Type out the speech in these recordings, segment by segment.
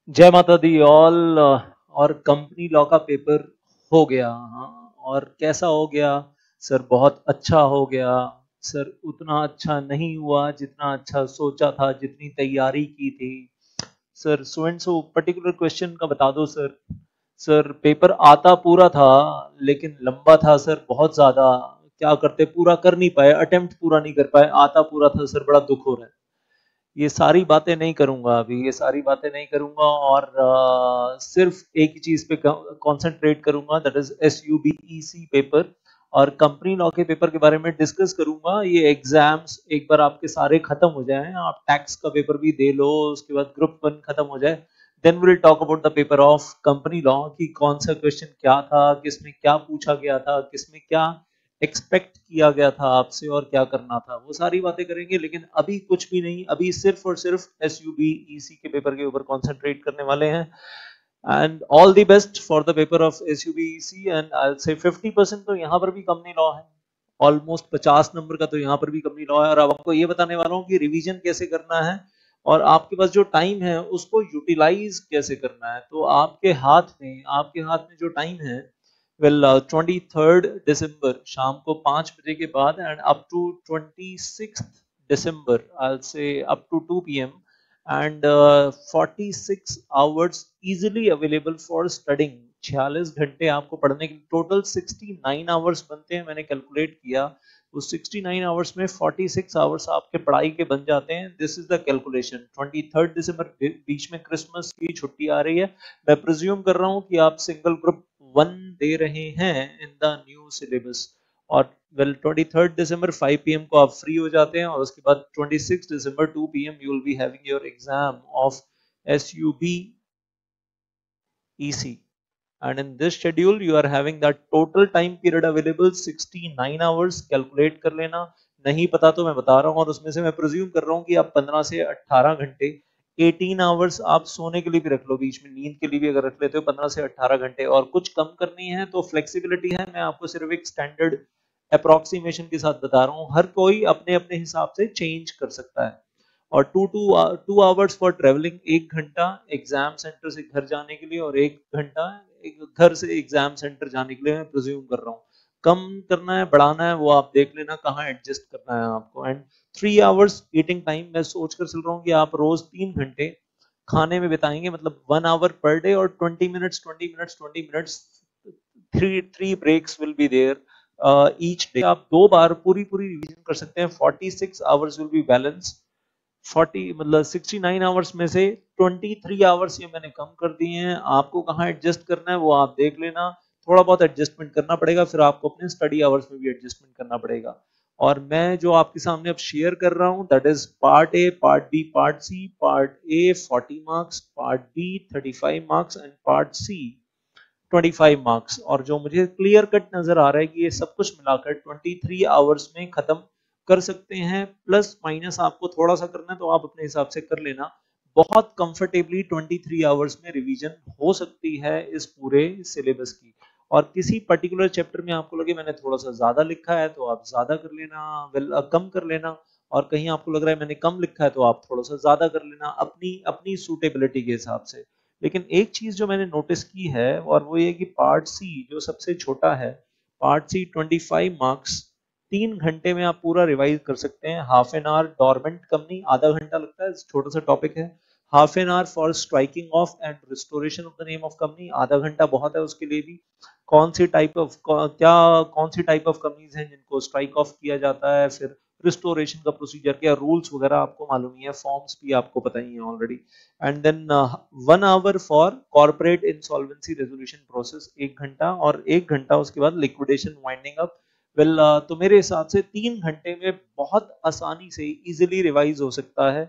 जय माता the all. और कंपनी लॉ का पेपर हो गया। हाँ, और कैसा हो गया सर? बहुत अच्छा हो गया सर। उतना अच्छा नहीं हुआ जितना अच्छा सोचा था, जितनी तैयारी की थी sir. So and so particular question का बता दो सर। सर पेपर आता पूरा था लेकिन लंबा था सर, बहुत ज्यादा। क्या करते, पूरा कर नहीं पाए, अटेम्प्ट पूरा नहीं कर पाए। आता पूरा था सर, बड़ा दुख हो रहा है। ये सारी बातें नहीं करूंगा अभी, ये सारी बातें नहीं करूंगा। और सिर्फ एक ही चीज पे कंसंट्रेट करूंगा, दैट इज SUBEC पेपर। और कंपनी लॉ के पेपर के बारे में डिस्कस करूंगा। ये एग्जाम्स एक बार आपके सारे खत्म हो जाएं, आप टैक्स का पेपर भी दे लो, उसके बाद ग्रुप 1 खत्म हो जाए, then will talk about the paper of company law कि कौन सा क्वेश्चन क्या था, किसमें क्या पूछा गया था, किसमें क्या एक्सपेक्ट किया गया था आपसे और क्या करना था, वो सारी बातें करेंगे। लेकिन अभी कुछ भी नहीं, अभी सिर्फ और सिर्फ SUBEC के पेपर के ऊपर कॉन्सेंट्रेट करने वाले हैं। And all the best for the paper of SUBEC। And I से 50% तो यहाँ पर भी कंपनी लॉ है, ऑलमोस्ट 50 नंबर का तो यहाँ पर भी कंपनी लॉ है। और अब आपको ये बताने वाला हूँ कि रिवीजन कैसे करना है और आपके पास जो टाइम है उसको यूटिलाइज कैसे करना है। तो आपके हाथ में जो टाइम है, वेल 23rd December शाम को 5 बजे के बाद and up to 26th December, I say up to 2 PM, and 46 hours easily available for studying. 46 घंटे आपको पढ़ने के, टोटल 69 आवर्स बनते हैं, मैंने कैलकुलेट किया। उस 69 आवर्स में 46 आवर्स आपके पढ़ाई के बन जाते हैं। This is the calculation. 23rd December, बीच में क्रिसमस की छुट्टी आ रही है। मैं प्रिज्यूम कर रहा हूँ कि आप सिंगल ग्रुप 1 दे रहे हैं इन द न्यू सिलेबस। और वेल 23rd December 5 PM को आप फ्री हो जाते हैं और उसके बाद 26th December 2 PM you will be having your exam of SUBEC। And in this schedule you are having that total time period available 69 hours। Calculate कर लेना, नहीं पता तो मैं बता रहा हूँ। और उसमें से मैं प्रिज्यूम कर रहा हूँ कि आप 15 से 18 घंटे, 18 आवर्स आप सोने के लिए भी रख लो, बीच में नींद के लिए भी अगर रख लेते हो 15 से 18 घंटे। और कुछ कम करनी है तो फ्लेक्सिबिलिटी है, मैं आपको सिर्फ एक स्टैंडर्ड अप्रोक्सीमेशन के साथ बता रहा हूँ। हर कोई अपने अपने हिसाब से चेंज कर सकता है। और 2 आवर्स फॉर ट्रेवलिंग, 1 घंटा एग्जाम सेंटर से घर जाने के लिए, और 1 घंटा घर से एग्जाम सेंटर जाने के लिए, मैं प्रिज्यूम कर रहा हूँ। कम करना है बढ़ाना है वो आप देख लेना, कहाँ एडजस्ट करना है आपको। एंड 3 आवर्स ईटिंग टाइम, मैं सोच कर चल रहा हूँ कि आप रोज 3 घंटे खाने में बिताएंगे, मतलब 1 आवर पर डे और 20 minutes 20 minutes 20 minutes, three three breaks will be there each day. आप 2 बार पूरी पूरी रिवीजन कर सकते हैं। 46 आवर्स विल बी बैलेंस। 40 मतलब 69 आवर्स में से 23 आवर्स ये मैंने कम कर दिए हैं। आपको कहाँ एडजस्ट करना है वो आप देख लेना। थोड़ा बहुत एडजस्टमेंट करना पड़ेगा, फिर आपको अपने स्टडी आवर्स में भी एडजस्टमेंट करना पड़ेगा। और मैं जो आपके सामने अब शेयर कर रहा हूँ, that is part A, part B, part C. Part A 40 marks, part B 35 marks and part C 25 marks. और जो मुझे क्लियर कट नजर आ रहा है कि ये सब कुछ मिलाकर 23 आवर्स में खत्म कर सकते हैं। प्लस माइनस आपको थोड़ा सा करना है तो आप अपने हिसाब से कर लेना। बहुत कंफर्टेबली 23 आवर्स में रिवीजन हो सकती है इस पूरे सिलेबस की। और किसी पर्टिकुलर चैप्टर में आपको लगे मैंने थोड़ा सा ज्यादा लिखा है तो आप ज्यादा कर लेना, कम कर लेना। और कहीं आपको लग रहा है मैंने कम लिखा है तो आप थोड़ा सा ज्यादा कर लेना, अपनी अपनी सूटेबिलिटी के हिसाब से। लेकिन एक चीज जो मैंने नोटिस की है और वो ये कि पार्ट सी जो सबसे छोटा है, पार्ट सी 25 मार्क्स, 3 घंटे में आप पूरा रिवाइज कर सकते हैं। Half an hour dormant company, आधा घंटा लगता है, छोटा सा टॉपिक है। Half an hour for striking off and restoration of the name of company, आधा घंटा बहुत है उसके लिए भी। कौन सी टाइप ऑफ कंपनीज हैं जिनको स्ट्राइक ऑफ किया जाता है, फिर रिस्टोरेशन का प्रोसीजर क्या, रूल्स वगैरह आपको मालूम ही है, फॉर्म्स भी आपको पता ही है already. And then 1 hour for corporate insolvency resolution process, 1 घंटा। और 1 घंटा उसके बाद लिक्विडेशन वाइंडिंग अप। वेल तो मेरे हिसाब से 3 घंटे में बहुत आसानी से इजिली रिवाइज हो सकता है,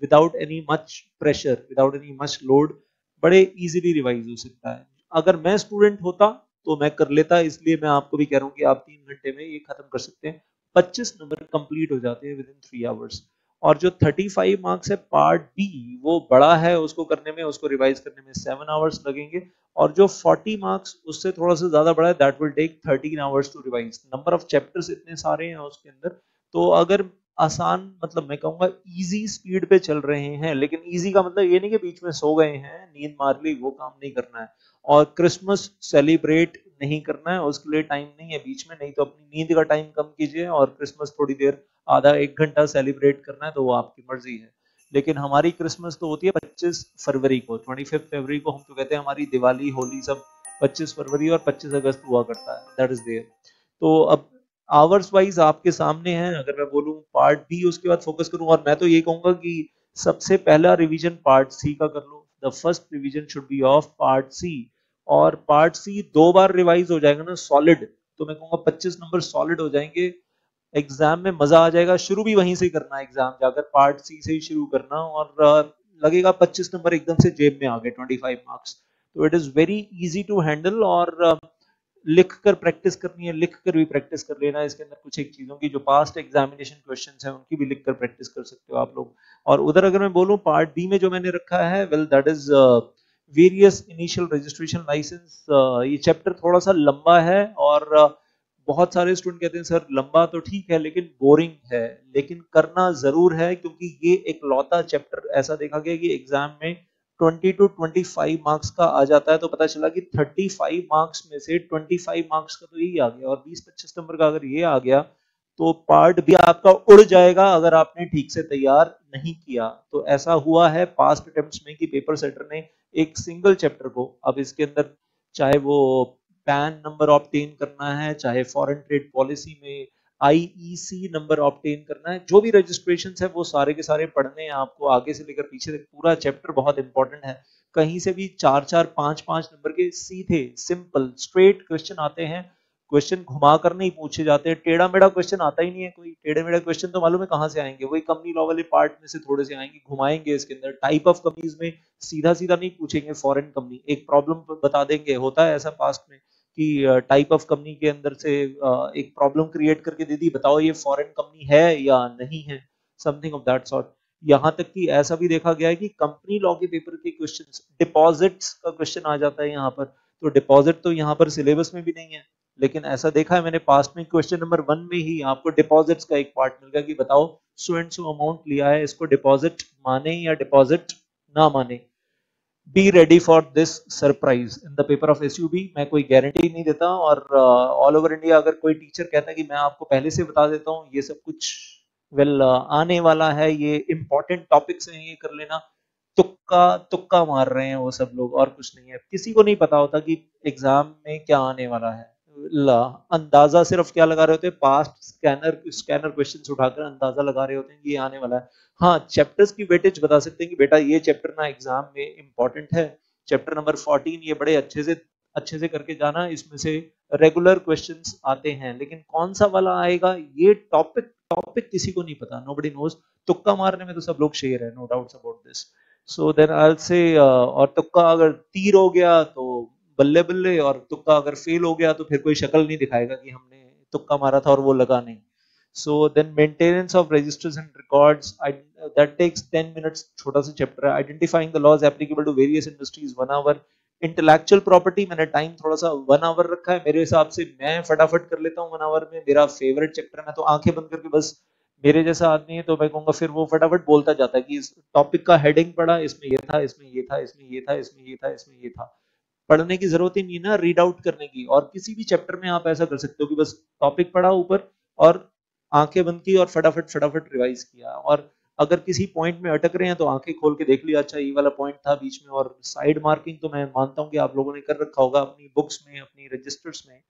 without any much pressure, without any much load, बड़े इजिली रिवाइज हो सकता है। अगर मैं स्टूडेंट होता तो मैं कर लेता, इसलिए मैं आपको भी कह रहा हूँ कि आप 3 घंटे में ये खत्म कर सकते हैं। 25 नंबर कंप्लीट हो जाते हैं विद इन 3 आवर्स। और जो 35 मार्क्स है पार्ट बी, वो बड़ा है, उसको करने में, उसको रिवाइज करने में 7 आवर्स लगेंगे। और जो 40 मार्क्स उससे थोड़ा सा ज्यादा बड़ा है, that will take 13 hours to revise. Number of chapters इतने सारे हैं उसके अंदर, तो अगर आसान, मतलब मैं कहूंगा इजी स्पीड पे चल रहे हैं, लेकिन इजी का मतलब ये नहीं कि बीच में सो गए हैं, नींद मार ली, वो काम नहीं करना है। और क्रिसमस सेलिब्रेट नहीं करना है, उसके लिए टाइम नहीं है बीच में, नहीं तो अपनी नींद का टाइम कम कीजिए और क्रिसमस थोड़ी देर, आधा एक घंटा सेलिब्रेट करना है तो वो आपकी मर्जी है। लेकिन हमारी क्रिसमस तो होती है 25 फरवरी को, 25 फरवरी को हम तो कहते हैं हमारी दिवाली होली सब 25 फरवरी और 25 अगस्त हुआ करता है, दैट इज देयर। तो अब आवर्स वाइज आपके सामने है, अगर मैं बोलूं पार्ट बी उसके बाद फोकस करूं, और मैं तो ये कहूंगा कि सबसे पहला रिवीजन पार्ट सी का कर लो, the first revision should be of part C. और पार्ट सी 2 बार रिवाइज हो जाएगा ना सॉलिड, तो मैं कहूंगा 25 नंबर सॉलिड हो जाएंगे, एग्जाम में मजा आ जाएगा। शुरू भी वहीं से करना है, एग्जाम जाकर पार्ट सी से ही शुरू करना, और लगेगा 25 नंबर एकदम से जेब में आ गए, 25 मार्क्स। तो it is very easy to handle, और लिख कर प्रैक्टिस करनी है, लिख कर भी प्रैक्टिस कर लेना है। इसके अंदर कुछ एक चीजों की जो पास्ट एग्जामिनेशन क्वेश्चंस हैं उनकी भी लिख कर प्रैक्टिस कर सकते हो आप लोग। और उधर अगर मैं बोलूं पार्ट बी में जो मैंने रखा है, well that is various initial registration licence. ये चैप्टर थोड़ा सा लंबा है, और बहुत सारे स्टूडेंट कहते हैं सर लंबा तो ठीक है लेकिन बोरिंग है, लेकिन करना जरूर है, क्योंकि ये एक लौता चैप्टर ऐसा देखा गया कि एग्जाम में 20 to 25 मार्क्स का आ जाता है। तो पता चला कि 35 मार्क्स में से 25 मार्क्स का तो यही आ गया, और 20-25 नंबर का अगर ये आ गया तो पार्ट भी आपका उड़ जाएगा अगर आपने ठीक से तैयार नहीं किया। तो ऐसा हुआ है पास्ट अटेम्प्ट्स में कि पेपर सेटर ने एक सिंगल चैप्टर को, अब इसके अंदर चाहे वो पैन नंबर ऑब्टेन करना है, चाहे फॉरेन ट्रेड पॉलिसी में आईईसी नंबर ऑब्टेन करना है, जो भी रजिस्ट्रेशन है वो सारे के सारे पढ़ने हैं आपको, आगे से लेकर पीछे तक पूरा चैप्टर बहुत इंपॉर्टेंट है। कहीं से भी 4-4, 5-5 नंबर के सीधे सिंपल स्ट्रेट क्वेश्चन आते हैं, क्वेश्चन घुमा कर नहीं पूछे जाते, टेढ़ा मेढ़ा क्वेश्चन आता ही नहीं है कोई। टेढ़े मेढ़ा क्वेश्चन तो मालूम है कहां से आएंगे, वही कंपनी लॉ वाले पार्ट में से थोड़े से आएंगे, घुमाएंगे। इसके अंदर टाइप ऑफ कंपनीज में सीधा सीधा नहीं पूछेंगे, फॉरेन कंपनी एक प्रॉब्लम बता देंगे, होता है ऐसा पास्ट में कि टाइप ऑफ कंपनी के अंदर से एक प्रॉब्लम क्रिएट करके दे दी, बताओ ये फॉरेन कंपनी है या नहीं है, समथिंग ऑफ दैट सॉर्ट। यहां तक कि ऐसा भी देखा गया है कि कंपनी लॉ के पेपर के क्वेश्चंस, डिपॉजिट्स का क्वेश्चन आ जाता है यहाँ पर। तो डिपॉजिट तो यहाँ पर सिलेबस में भी नहीं है, लेकिन ऐसा देखा है मैंने पास्ट में, क्वेश्चन नंबर 1 में ही आपको डिपॉजिट्स का एक पार्ट मिल गया कि बताओ सो एंड सो अमाउंट लिया है, इसको डिपॉजिट माने या डिपॉजिट ना माने। Be ready for this surprise in the paper of SUB. मैं कोई गारंटी नहीं देता, और ऑल ओवर इंडिया अगर कोई टीचर कहता है कि मैं आपको पहले से बता देता हूँ ये सब कुछ, वेल आने वाला है, ये इंपॉर्टेंट टॉपिक्स हैं, ये कर लेना, तुक्का तुक्का मार रहे हैं वो सब लोग, और कुछ नहीं है। किसी को नहीं पता होता कि एग्जाम में क्या आने वाला है, ला अंदाजा सिर्फ क्या लगा रहे होते हैं, पास्ट स्कैनर स्कैनर क्वेश्चंस उठाकर अंदाजा लगा रहे होते हैं कि ये आने वाला है। हाँ, चैप्टर्स की वेटेज बता सकते हैं कि बेटा ये चैप्टर ना एग्जाम में इंपॉर्टेंट है, चैप्टर नंबर 14 ये बड़े अच्छे से करके जाना, इसमें से रेगुलर क्वेश्चंस आते हैं, लेकिन कौन सा वाला आएगा ये टॉपिक टॉपिक किसी को नहीं पता, नोबडी नोज। तुक्का मारने में तो सब लोग शेर है, no doubts about this. So then I will say, और तुक्का अगर तीर हो गया तो बल्ले बल्ले, और तुक्का अगर फेल हो गया तो फिर कोई शक्ल नहीं दिखाएगा कि हमने तुक्का मारा था और वो लगा नहीं। So then maintenance of registers and records, that takes 10 minutes, छोटा सा चैप्टर है। Identifying the laws applicable to various industries 1 hour। Intellectual property मैंने टाइम थोड़ा सा 1 hour रखा है, मेरे हिसाब से मैं फटाफट कर लेता हूँ 1 hour में, मेरा फेवरेट चैप्टर है, मैं तो आंखें बंद करके बस, मेरे जैसा आदमी है तो मैं कहूंगा फिर वो फटाफट बोलता जाता है कि इस टॉपिक का हेडिंग पढ़ा, इसमें ये था, इसमें ये था, इसमें ये था, इसमें ये था, इसमें ये था। पढ़ने की जरूरत ही नहीं ना रीड आउट करने की, और किसी भी चैप्टर में आप ऐसा कर सकते हो कि बस टॉपिक पढ़ा ऊपर और आंखें बंद की और फटाफट फटाफट रिवाइज किया। और अगर किसी पॉइंट में अटक रहे हैं तो आंखें खोल के देख लिया, अच्छा ये वाला पॉइंट था बीच में। और साइड मार्किंग तो मैं मानता हूं कि आप लोगों ने कर रखा होगा अपनी बुक्स में, अपनी रजिस्टर्स में।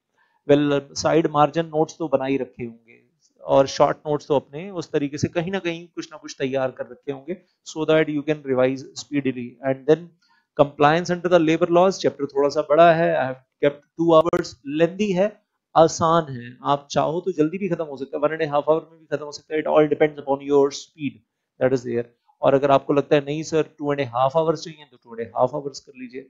वेल साइड मार्जिन नोट्स तो बना ही रखे होंगे, और शॉर्ट नोट्स तो अपने उस तरीके से कहीं ना कुछ तैयार कर रखे होंगे, so that you can revise speedily. And then compliance under the labour laws, chapter थोड़ा सा बड़ा है, I have kept 2 hours, lengthy है, आसान है, आप चाहो तो जल्दी भी खत्म हो सकता है, 1.5 hour में भी खत्म हो सकता है, it all depends upon your speed, that is there. और अगर आपको लगता है नहीं सर 2.5 hours चाहिए तो 2.5 hours कर लीजिए,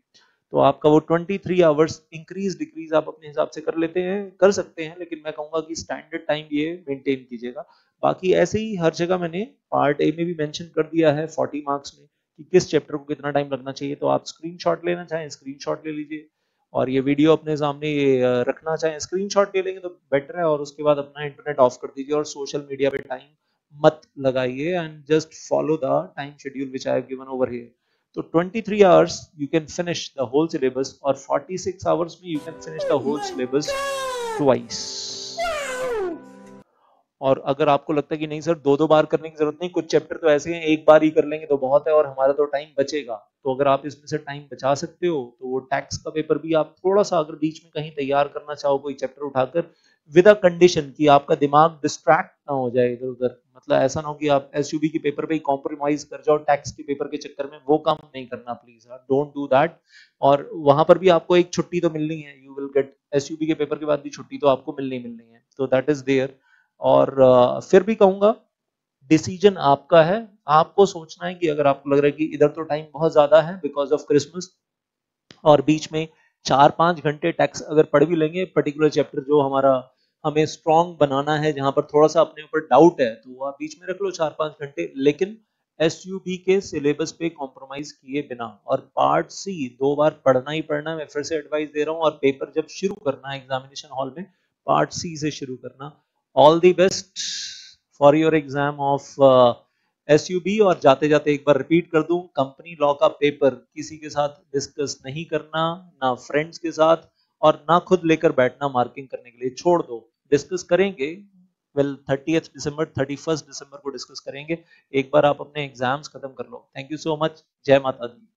तो आपका वो 23 hours इंक्रीज डिक्रीज आप अपने हिसाब से कर लेते हैं, कर सकते हैं, लेकिन मैं कहूंगा कि स्टैंडर्ड टाइम ये मेंटेन कीजिएगा। बाकी ऐसे ही हर जगह मैंने पार्ट ए में भी मेंशन कर दिया है 40 मार्क्स में कि किस चैप्टर को कितना टाइम लगना चाहिए, तो आप स्क्रीनशॉट लेना चाहें स्क्रीनशॉट ले लीजिए, और ये वीडियो अपने सामने रखना चाहें स्क्रीनशॉट ले लेंगे तो बेटर है, और उसके बाद अपना इंटरनेट ऑफ कर दीजिए और सोशल मीडिया पे टाइम मत लगाइए and just follow the time schedule which I have given over here. तो 23 hours you can finish the whole syllabus और 46 आवर्स में you can finish the whole syllabus twice. और अगर आपको लगता है कि नहीं सर दो दो बार करने की जरूरत नहीं, कुछ चैप्टर तो ऐसे हैं एक बार ही कर लेंगे तो बहुत है और हमारा तो टाइम बचेगा, तो अगर आप इसमें से टाइम बचा सकते हो तो वो टैक्स का पेपर भी आप थोड़ा सा अगर बीच में कहीं तैयार करना चाहो कोई चैप्टर उठाकर, विद अ कंडीशन कि आपका दिमाग डिस्ट्रैक्ट ना हो जाए इधर उधर, मतलब ऐसा ना हो कि आप एसयूबी के पेपर पे ही कॉम्प्रोमाइज कर जाओ टैक्स के पेपर के चक्कर में, वो काम नहीं करना प्लीज, डोंट डू दैट। और वहां पर भी आपको एक छुट्टी तो मिलनी है, यू विल गेट एसयूबी के पेपर के बाद भी छुट्टी तो आपको मिलनी है, तो दैट इज देयर। और फिर भी कहूंगा डिसीजन आपका है, आपको सोचना है कि अगर आपको लग रहा है कि इधर तो टाइम बहुत ज्यादा है बिकॉज ऑफ क्रिसमस और बीच में 4-5 घंटे टैक्स अगर पढ़ भी लेंगे पर्टिकुलर चैप्टर जो हमारा हमें स्ट्रॉन्ग बनाना है, जहां पर थोड़ा सा अपने ऊपर डाउट है, तो वो आप बीच में रख लो 4-5 घंटे, लेकिन एसयूबी के सिलेबस पे कॉम्प्रोमाइज किए बिना। और पार्ट सी 2 बार पढ़ना ही पढ़ना है, मैं फिर से एडवाइस दे रहा हूँ, और पेपर जब शुरू करना है एग्जामिनेशन हॉल में पार्ट सी से शुरू करना। All the best for your exam of SUB. और जाते जाते एक बार रिपीट कर दूं, कंपनी लॉ का पेपर किसी के साथ डिस्कस नहीं करना, ना फ्रेंड्स के साथ और ना खुद लेकर बैठना मार्किंग करने के लिए, छोड़ दो, डिस्कस करेंगे वेल 30 दिसंबर 31 दिसंबर को डिस्कस करेंगे, एक बार आप अपने एग्जाम्स खत्म कर लो। थैंक यू सो मच, जय माता दी।